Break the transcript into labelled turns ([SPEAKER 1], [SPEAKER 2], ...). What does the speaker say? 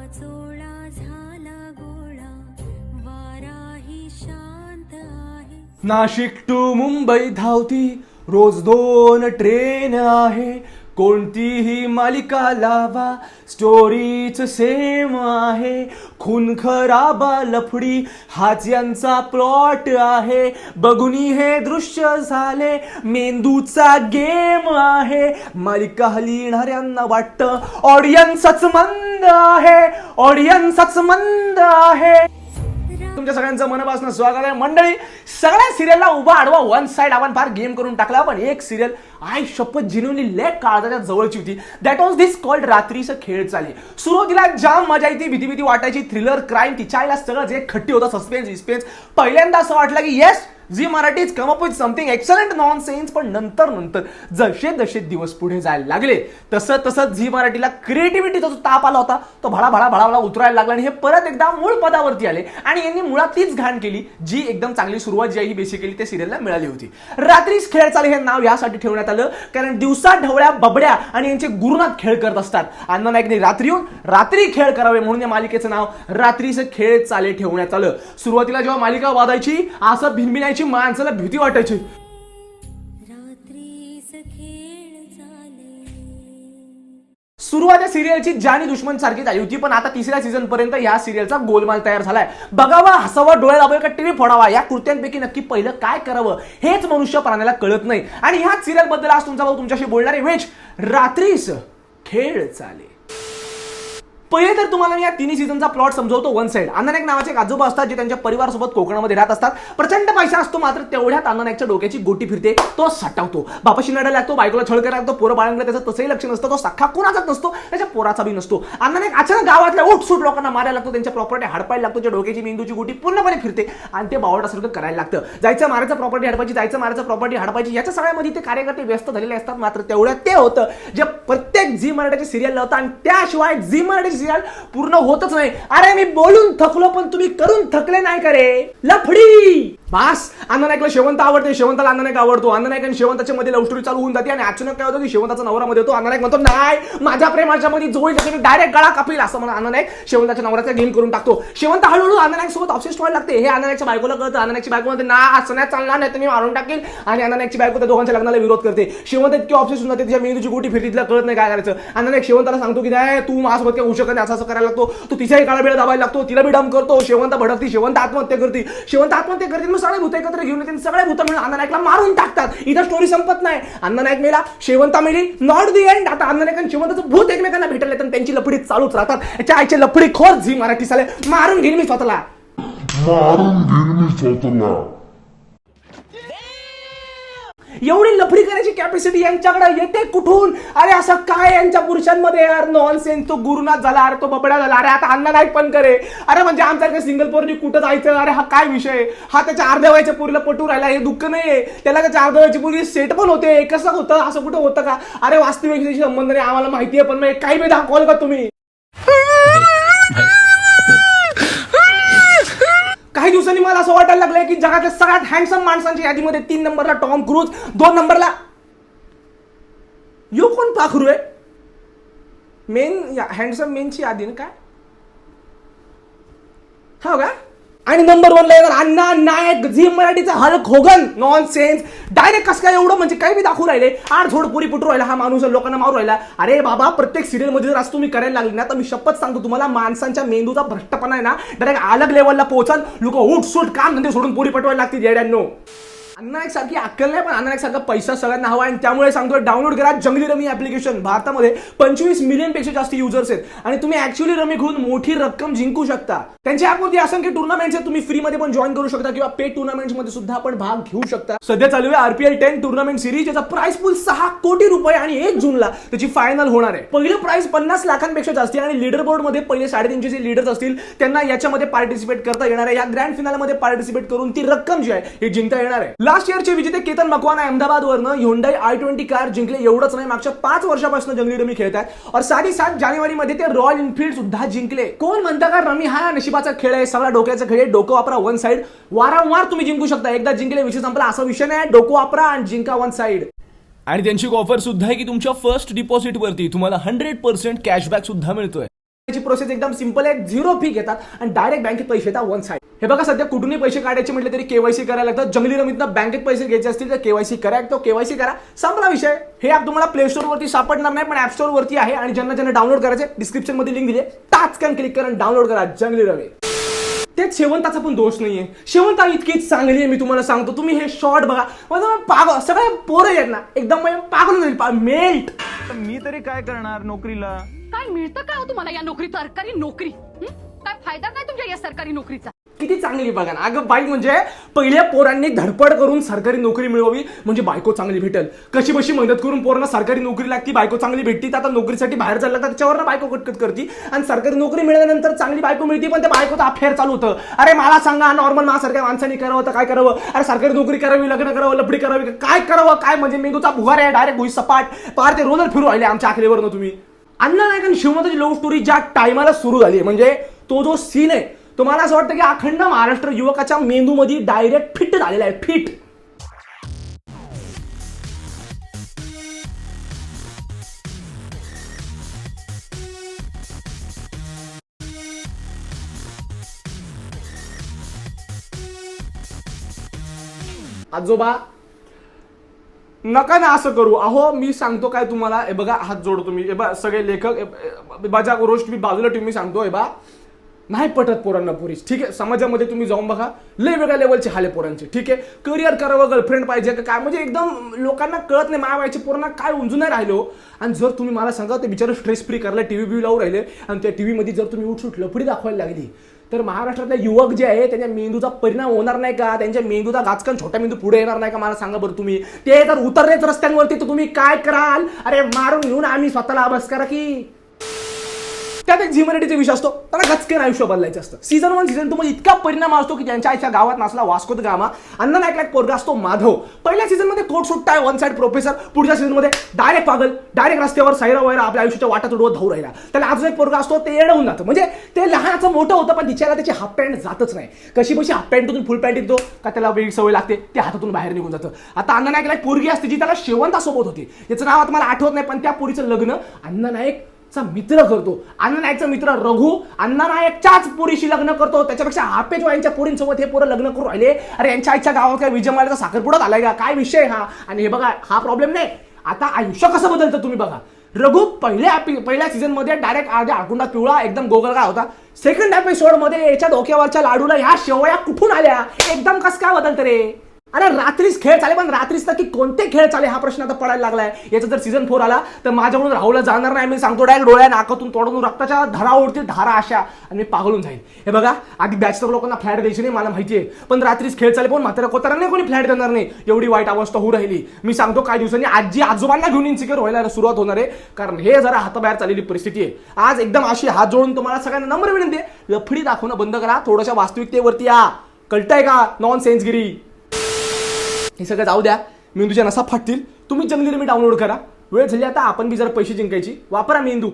[SPEAKER 1] वाचोळा झाला गोळा वाराही शांत आहे.
[SPEAKER 2] नाशिक टू मुंबई धावती रोज 2 ट्रेन आहे. कोणतीही मालिका लावा स्टोरीच सेम आहे. खून खराबा लफडी हाच यांचा प्लॉट आहे. बघुनी हे दृश्य झाले मेंदूचा गेम आहे. मालिका लिहिणाऱ्यांना वाटतं ऑडियन्सच मंद आहे. ऑडियन्सच मंद आहे. तुमच्या सगळ्यांचं मनापासून स्वागत आहे मंडळी. सगळ्या सिरियलला उभा आडवा वन साइड आपण फार गेम करून टाकला. पण एक सिरियल आय शपथ जिन्युइनली लेट काळाच्या जवळची होती. दॅट वॉज दिस कॉल्ड रात्रीचं खेळ चाले. सुरुवातीला जाम मजा येते, भीती वाटायची, थ्रिलर क्राईम तिच्या आईला सगळं जे खट्टी होतं, सस्पेन्स पहिल्यांदा असं वाटलं की yes Zee Marathi is come up with something excellent nonsense. पण नंतर जसे जसे दिवस पुढे जायला लागले तसं झी मराठीला क्रिएटिव्हिटीचा जो ताप आला होता तो भळा उतरायला लागला आणि हे परत एकदा मूळ पदावरती आले. आणि यांनी मुळात तीच घाण केली जी एकदम चांगली सुरुवात जी आहे ही बेसिकली त्या सिरियलला मिळाली होती. रात्रीच खेळ चाले हे नाव यासाठी ठेवण्यात आलं कारण दिवसा ढवळ्या बबड्या आणि यांचे गुरुनाथ खेळ करत असतात. अण्णा नाईकने रात्री खेळ करावे म्हणून या मालिकेचं नाव रात्रीचं खेळ चाले ठेवण्यात आलं. सुरुवातीला जेव्हा मालिका वाजायची असं भिनभिनायची, माणसाला भीती वाटायची. सुरुवात या सिरियलची जानी दुश्मन सारखी झाली होती. पण आता 3ऱ्या सीझन पर्यंत या सिरियलचा गोलमाल तयार झालाय. बघावा, हसावा, डोळे दाबावे का टीव्ही फोडावा या कृत्यांपैकी नक्की पहिलं काय करावं हेच मनुष्य प्राण्याला कळत नाही. आणि ह्याच सिरियल बद्दल आज तुमचा भाऊ तुमच्याशी बोलणार आहे. वेच रात्रीच खेळ चाले. पहिले तर तुम्हाला मी या 3 सीझनचा प्लॉट समजवतो. वन साइड अण्णा नाईक नावाचे एक आजोबा असतात जे त्यांच्या परिवारासोबत कोकणामध्ये राहत असतात. प्रचंड पैसा असतो, मात्र तेवढ्यात अण्णा नाईकच्या डोक्याची गोटी फिरते. तो सटावतो, बापाशी लढायला लागतो, बायकोला छळ करायला लागतो. पोरं बाळांकडे त्याचं तसंही लक्ष नसतं. तो सख्खा कुणाचाच नसतो, त्याच्या पोराचा बी नसतो. अण्णा नाईक अचानक गावातल्या उठसूट लोकांना मारायला लागतो, त्यांच्या प्रॉपर्टी हडपायला लागतो. त्या डोक्याची मेंदूची गोटी पूर्णपणे फिरते आणि ते बावटासारखं करायला लागतं. जायचं मारायचं प्रॉपर्टी हडपायची, जायचं मारायचं प्रॉपर्टी हडपायची. याच्या सगळ्यामध्ये ते कार्यकर्ते व्यस्त झालेले असतात. मात्र तेवढ्यात ते होतं जे प्रत्येक झी मराठीच्या सिरियलला होतं आणि त्याशिवाय झी मराठी सिरियल पूर्ण होतच नाही. अरे मी बोलून थकलो पण तुम्ही करून थकले नाही का रे? लफडी. बास. अण्णा नाईकला शेवंत आवडते, शेवंताला अण्णा नाईक आवडतो. अण्णा नाईक आणि शेवंताच्या मध्ये लव्ह स्टोरी चालू होऊन जाते आणि अचानक काय होतं की शेवंताचा नवरा मध्ये होतो. अण्णा नाईक म्हणतो नाही माझ्या प्रेमाच्या मध्ये जोईल डायरेक्ट गळा कापील असं म्हणून अण्णा नाईक शेवंताच्या नवऱ्याचा गेम करून टाकतो. शेवंत हळूहळू अण्णा नाईक सोबत ऑब्सेस्ड व्हायला लागते. हे अण्णा नाईकच्या बायकोला कळतं. अण्णा नाईकची बायको म्हणते ना असं नाही चालणार, नाही तर मी मारून टाकेल. आणि अण्णा नाईकची बायको त्या दोघांच्या लग्नाला विरोध करते. शेवंत इतकी ऑब्सेस्ड होऊन जाते, तिच्या मेंदूची गोटी फिरती, तिला कळत नाही काय करायचं. अण्णा नाईक शेवंताला सांगतो की नाही तू माझ्यासोबत काय होऊ शकत नाही, असं करायला लागतो. तो तिच्याही काळा वेळ दाबायला लागतो, तिला बी डम करतो. शेवंत भडकती, शेवंत आत्महत्या करते. मग सगळे भूत एकत्र घेऊन येते, सगळे भूत मिळून अण्णा नाईकला मारून टाकतात. इथं स्टोरी संपत नाही. अण्णा नाईक मेला, शेवंता मेली, नॉट दी एंड. आता अण्णा नाईक आणि शेवंताचं भूत एकमेकांना भेटायला येतात, त्यांची लफडी चालूच राहतात. याच्या आईचे लफडी खोर झी मराठी साले. मारून घेईन मी स्वतःला. एवढी लफडी करायची कॅपॅसिटी यांच्याकडे येते कुठून? अरे असं काय यांच्या पुरुषांमध्ये यार नॉनसेन्स. तो गुरुनाथ झाला, अरे तो बबड्या झाला, अरे आता अण्णा नाईक पण करे. अरे म्हणजे आमच्याकडे सिंगल पोरनी कुठं जायचं? अरे हा काय विषय? हा त्याच्या अर्ध्या वयाच्या पोरीला पटू राहिला, हे दुःख नाहीये. त्याला त्याच्या अर्ध्या वयाची पोरी सेट पण होते. कसं होतं? असं कुठं होतं का? अरे वास्तविक संबंध नाही आम्हाला माहितीये, पण मग काही बी दाखवाल का तुम्ही? काही दिवसांनी मला असं वाटायला लागलंय की जगातल्या सगळ्यात हँडसम माणसांच्या यादीमध्ये 3 नंबरला टॉम क्रूज, 2 नंबरला यो कोण पाखरू आहे? हँडसम मेनची यादी ना काय? हा का? आणि नंबर 1 ला येणार अण्णा नाईक, झी मराठीचा हल्क होगन. नॉनसेन्स. डायरेक्ट कसं काय एवढं म्हणजे काही बी दाखवू राहिले. आडझोड पुरी पुटू राहिला हा माणूस, लोकांना मारू राहिला. अरे बाबा प्रत्येक सिरियल मध्ये जर असं तुम्ही करायला लागले ना तर मी शपथ सांगतो तुम्हाला माणसांच्या मेंदूचा भ्रष्टपणा आहे ना डायरेक्ट अलग लेवलला पोहोचाल. लोक उठसूट काम धंदे सोडून पुरी पटवायला लागतील. येड्यांनो अण्णा नाईक सारखी अक्कल नाही, पण अण्णा नाईक सारखा पैसा सगळ्यांना हवा. आणि त्यामुळे सांगतोय डाउनलोड करा जंगली रमी ऍप्लिकेशन. भारतामध्ये 25 मिलियन पेक्षा जास्त युजर्स आहेत आणि तुम्ही ऍक्च्युअली रमी खेळून मोठी रक्कम जिंकू शकता. त्यांच्या ऍपवरती असंख्य टुर्नामेंट्स आहेत, तुम्ही फ्री मध्ये पण जॉईन करू शकता किंवा पेड टुर्नामेंट्स मध्ये सुद्धा आपण भाग घेऊ शकता. सध्या चालू आहे RPL 10 टुर्नामेंट सिरीज, ज्याचा प्राइस पूल 6 कोटी रुपये आणि 1 जूनला त्याची फायनल होणार आहे. पहिलं प्राइस 50 लाखांपेक्षा जास्त आणि लीडर बोर्ड मध्ये पहिले 350 जे लीडर्स असतील त्यांना याच्यामध्ये पार्टिसिपेट करता येणार आहे. या ग्रँड फिनालमध्ये पार्टिसिपेट करून ती रक्कम जी आहे हे जिंकता येणार आहे. लास्ट इयरचे विजेते केतन मकवाना अहमदाबाद वरनं Hyundai i20 कार जिंकले. एवढंच नाही, मागच्या 5 वर्षापासून जंगली रमी खेळतात और साधी 7 जानेवारीमध्ये ते रॉयल एनफील्ड सुद्धा जिंकले. कोण म्हणता का रमी हा नशिबाचा खेळ आहे, सगळा डोक्याचा खेळ आहे. डोकं वापरा वन साइड, वारंवार तुम्ही जिंकू शकता. एकदा जिंकले विषय संपला असा विषय नाही. डोकं वापरा आणि जिंका वन साइड. आणि त्यांची ऑफर सुद्धा आहे की तुमच्या फर्स्ट डिपॉझिट वरती तुम्हाला 100% कॅशबॅक सुद्धा मिळतोय. ची प्रोसेस एकदम सिंपल आहे. 0 फी घेतात आणि डायरेक्ट बँकेत पैसे येतात वन साइड. हे बघा सध्या कुठूनही पैसे काढायचे म्हटले तरी केवायसी करायला लागतं. जंगली रमीतनं बँकेत पैसे घ्यायचे असतील तर केवायसी करा. तो केवायसी करा, संपला विषय. हे ॲप तुम्हाला प्ले स्टोर वरती सापडणार नाही, पण ऍप स्टोर वरती आहे. आणि ज्यांना ज्यांना डाउनलोड करायचे डिस्क्रिप्शन मध्ये लिंक दिली, टाचकन क्लिक करा आणि डाउनलोड करा जंगली रमी. तेच शेवंताचा पण दोष नाहीये. शेवंता इतकीच चांगली आहे, मी तुम्हाला सांगतो. तुम्ही हे शॉर्ट बघा, म्हणजे पागल सगळे पोरं आहेत ना, एकदम पागल होईल, मेल्ट.
[SPEAKER 3] मी तरी काय करणार नोकरीला.
[SPEAKER 4] काय मिळतं काय हो तुम्हाला या नोकरी, सरकारी नोकरी? काय फायदा काय तुमच्या या सरकारी नोकरीचा?
[SPEAKER 2] किती चांगली बघा ना. अगं बाई, म्हणजे पहिल्या पोरांनी धडपड करून सरकारी नोकरी मिळवावी म्हणजे बायको चांगली भेटेल. कशी बशी मदत करून पोरांना सरकारी नोकरी लागती, बायको चांगली भेटती. आता नोकरीसाठी बाहेर जायला लागतं, त्याच्यावर बायको कटकट करती. आणि सरकारी नोकरी मिळाल्यानंतर चांगली बायको मिळती, पण त्या बायकोचा अफेअर चालू होतं. अरे मला सांगा, नॉर्मल माझ्यासारख्या माणसाने करावं तर काय करावं? अरे सरकारी नोकरी करावी, लग्न करावं, लफडी करावी, काय करावं? काय म्हणजे मेंदूचा भुगार आहे डायरेक्ट भुई सपाट. पार ते रोलर फिरू राहिले आमच्या आखलेवरनं तुम्ही. अण्णा नाईक आणि शिवमताची लव्ह स्टोरी ज्या टायमाला सुरू झाली, म्हणजे तो जो सीन आहे तो मला असं वाटतं की अखंड महाराष्ट्र युवकाच्या मेंदूमध्ये डायरेक्ट फिट झालेला आहे. फिट. आजोबा नका ना असं करू. अहो मी सांगतो काय तुम्हाला, हे बघा हात जोडतो तुम्ही, हे बघा सगळे लेखक माझ्या गोष्ट मी बाजूला ठेवून मी सांगतो, हे बा नाही पटत पोरांना पोरीस, ठीक आहे. समाजामध्ये तुम्ही जाऊन बघा, लय वेगळ्या लेवलचे हाले पोरांचे, ठीक आहे. करिअर करावं, गर्लफ्रेंड पाहिजे का काय, म्हणजे एकदम लोकांना कळत नाही मायावायचे पोरांना काय उंजून नाही राहिलो. आणि जर तुम्ही मला सांगा ते बिचारे स्ट्रेस फ्री करायला टीव्ही बिव्ही लावून राहिले आणि त्या टीव्हीमध्ये जर तुम्ही उठसूट लफडी दाखवायला लागली, तर महाराष्ट्रातले युवक जे आहे त्यांच्या मेंदूचा परिणाम होणार नाही का? त्यांच्या मेंदूचा गाचकन छोटा मेंदू पुढे येणार नाही का? मला सांगा बरं तुम्ही. ते जर उतरलेच रस्त्यांवरती तर तुम्ही काय कराल? अरे मारून घेऊन आम्ही स्वतःला अभ्यास करा की. त्यात एक झी विषय असतो, त्याला गचकेन आयुष्य बदलायचं असतं. सीझन 1 सीझन 2 मध्ये इतका परिणाम असतो की त्यांच्या आईच्या गावात नसला वास्को द गामा, अण्णा नाईकला एक पोरगा असतो माधव. पहिल्या सीझन मध्ये कोट सुट्टा आहे, वन साइड प्रोफेसर. पुढच्या सीझन मध्ये डायरेक्ट पागल, डायरेक्ट रस्त्यावर सैरा वैरा आपल्या आयुष्याच्या वाटा तुडवत धावू राहिला. त्याला अजून एक पोरगा असतो, ते येडवून जातं. म्हणजे ते लहानाचं मोठं होतं, पण तिच्याला त्याची हाफ पॅन्ट जातच नाही. कशी बशी हाफ पॅन्टून फुल पॅन्ट येतो का त्याला वेगळी सवय लागते, ते हातातून बाहेर निघून जातं. आता अण्णा नाईकला एक पोरगी असते जी त्याला शेवंतासोबत होती. त्याचं नाव आता मला आठवत नाही, पण त्या पोरीचं लग्न अण्णा नाईक मित्र करतो. अण्णा नाईकचा मित्र रघु अण्णा नाईकच्याच पोरीशी लग्न करतो. त्याच्यापेक्षा हापेज यांच्या पोरींसोबत हे पोरं लग्न करून राहिले. अरे यांच्या आईच्या गावात काय विजय माल्याचा साखरपुडा झालाय का? काय विषय हा? आणि हे बघा, हा प्रॉब्लेम नाही. आता आयुष्य कसं बदलतं तुम्ही बघा. रघु पहिल्या सीझन मध्ये डायरेक्ट अर्ध्या आकुंडा पिवळा एकदम गोगलगाय होता. सेकंड एपिसोड मध्ये याच्या डोक्यावरच्या लाडूला ह्या शेवया कुठून आल्या? एकदम कसं काय बदलतं रे? अरे रात्रीच खेळ चाले, पण रात्रीच नक्की कोणते खेळ चाले हा प्रश्न आता पडायला लागलाय. याचा जर सीझन 4 आला तर माझ्याकडून राहुला जाणार नाही. मी सांगतो, डायरेक्ट डोळ्या नाकातून तोडून रक्ताच्या धरा उडतील, धारा अशा, आणि मी पागळून जाईल. हे बघा, आधी बॅचलर लोकांना फ्लॅट द्यायची नाही मला माहिती आहे, पण रात्रीच खेळ चाले पण म्हाताऱ्या कोताऱ्यांना कोणी फ्लॅट देणार नाही. एवढी वाईट अवस्था होऊ राहिली. मी सांगतो काही दिवसांनी आजी आजोबांना घेऊन इन्सिक्युअर व्हायला सुरुवात होणार आहे, कारण हे जरा हाताबाहेर चाललेली परिस्थिती आहे. आज एकदम अशी हात जोडून तुम्हाला सगळ्यांना नम्र विनंती आहे, लफडी दाखवणं बंद करा, थोड्याशा वास्तविकतेवरती या. कळतंय का? नॉन सेन्सगिरी हे सगळं जाऊ द्या. मेंदूच्या नसा फाटतील. तुम्ही जंगली रमी डाउनलोड करा. वेळ झाली आता आपण बी जरा पैसे जिंकायची. वापरा मेंदू.